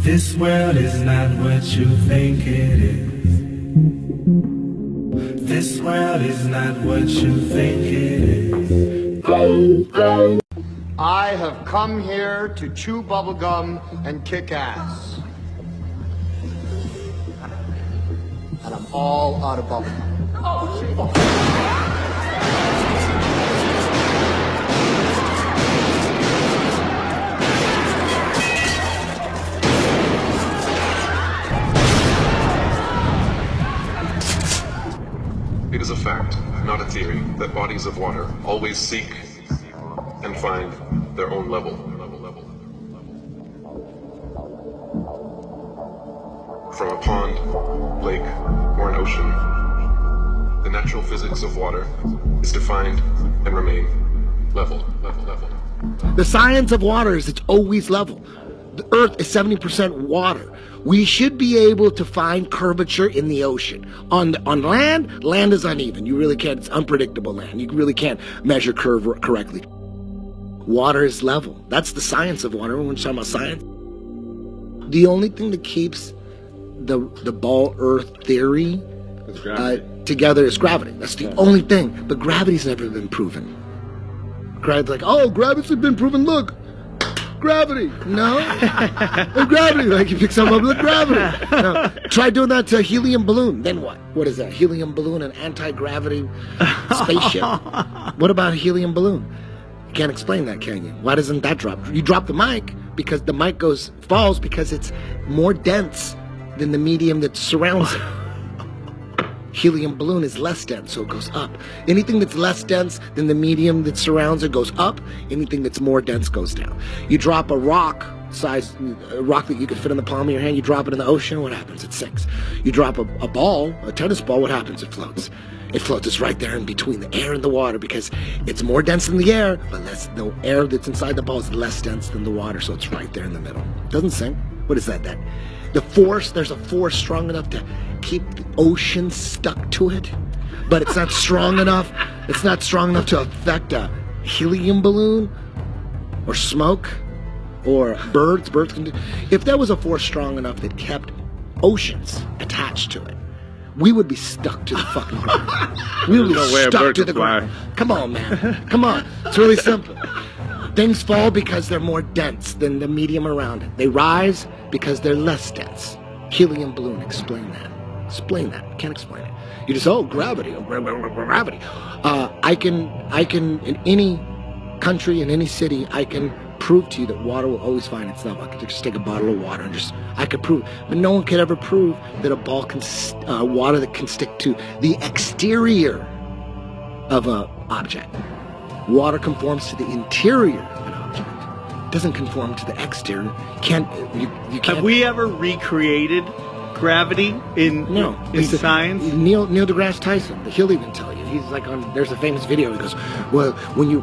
This world is not what you think it is. This world is not what you think it is. I have come here to chew bubblegum and kick ass. And I'm all out of bubblegum. Oh, shit. It is a fact, not a theory, that bodies of water always seek and find their own level. From a pond, lake, or an ocean, the natural physics of water is to find and remain level. The science of water is it's always level. The Earth is 70% water. We should be able to find curvature in the ocean. On land, land is uneven. You really can't, it's unpredictable land. You really can't measure curve correctly. Water is level. That's the science of water. Everyone's talking about science. The only thing that keeps the ball Earth theory together is gravity. That's the only thing. But gravity's never been proven. Gravity's like, oh, gravity's been proven, look. Gravity. No. Gravity. Like you pick something up with gravity. No. Try doing that to a helium balloon. Then what? What is that? Helium balloon, an anti-gravity spaceship. What about a helium balloon? You can't explain that, can you? Why doesn't that drop? You drop the mic because the mic falls because it's more dense than the medium that surrounds it. Helium balloon is less dense, so it goes up. Anything that's less dense than the medium that surrounds it goes up. Anything that's more dense goes down. You drop a rock that you could fit in the palm of your hand, you drop it in the ocean, what happens? It sinks. You drop a ball, a tennis ball, what happens? It floats. It floats. It's right there in between the air and the water because it's more dense than the air, but the air that's inside the ball is less dense than the water, so it's right there in the middle. It doesn't sink. What is that? The force, there's a force strong enough to keep the ocean stuck to it, but it's not strong enough. It's not strong enough to affect a helium balloon or smoke or birds. Birds can do. If there was a force strong enough that kept oceans attached to it, we would be stuck to the fucking ground. We would be stuck to the ground. Come on, man. Come on. It's really simple. Things fall because they're more dense than the medium around it. They rise because they're less dense. Helium balloon, explain that. Explain that. Can't explain it. You just, gravity, gravity. I can, in any country, in any city, I can prove to you that water will always find its level. I could just take a bottle of water and I could prove. But no one could ever prove that a ball can, water that can stick to the exterior of an object. Water conforms to the interior of an object. It doesn't conform to the exterior. You can't. Have we ever recreated gravity in science? Neil deGrasse Tyson. He'll even tell you. He's like there's a famous video. He goes, well, when you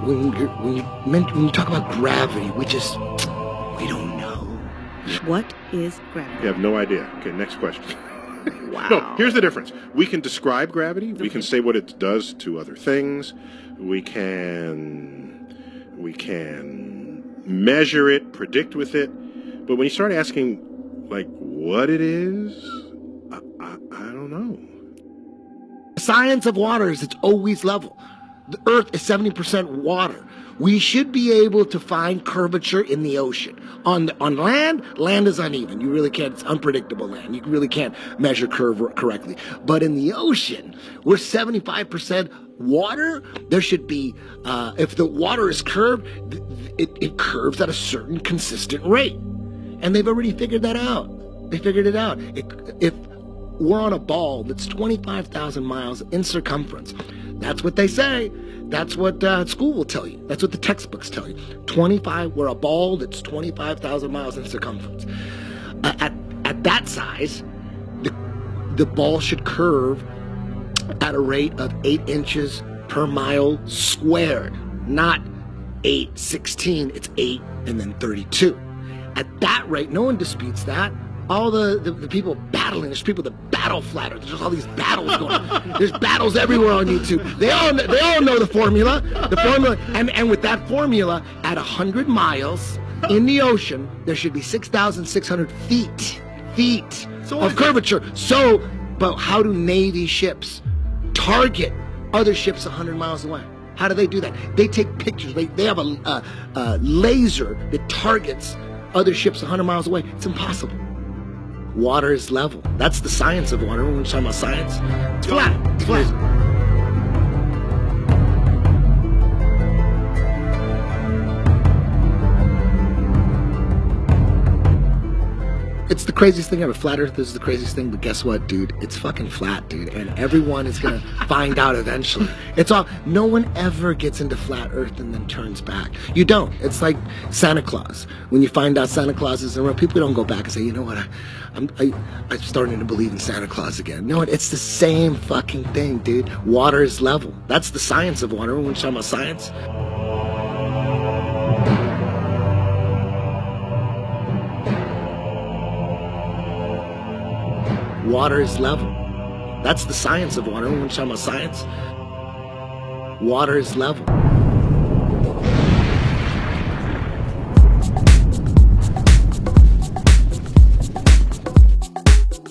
talk about gravity, we don't know. What is gravity? You have no idea. Okay, next question. Wow. No, here's the difference. We can describe gravity. We can say what it does to other things. We can measure it, predict with it. But when you start asking, like, what it is, I don't know. The science of water is it's always level. The Earth is 70% water. We should be able to find curvature in the ocean. On land, land is uneven. You really can't, it's unpredictable land. You really can't measure curve correctly. But in the ocean, we're 75% water. There should be, if the water is curved, it curves at a certain consistent rate. And they've already figured that out. They figured it out. If we're on a ball that's 25,000 miles in circumference, that's what they say. That's what school will tell you. That's what the textbooks tell you. We're a ball that's 25,000 miles in circumference. At that size, the ball should curve at a rate of 8 inches per mile squared, not 8/16. It's 8 and then 32. At that rate, no one disputes that. All the people battling, there's people that battle flat earth. There's just all these battles going on. There's battles everywhere on YouTube. They all know the formula. And with that formula, at 100 miles, In the ocean, there should be 6,600 feet of curvature. So, but how do Navy ships target other ships 100 miles away? How do they do that? They take pictures. They have a laser that targets other ships 100 miles away. It's impossible. Water is level. That's the science of water. When we're talking about science, it's flat. It's flat. It's the craziest thing ever. Flat Earth is the craziest thing, but guess what, dude? It's fucking flat, dude. And everyone is gonna find out eventually. It's all, no one ever gets into flat Earth and then turns back. You don't. It's like Santa Claus. When you find out Santa Claus is around, people don't go back and say, you know what, I'm starting to believe in Santa Claus again. No, it's the same fucking thing, dude. Water is level. That's the science of water. When we're talking about science. Water is level. That's the science of water. When we're talking about science, water is level.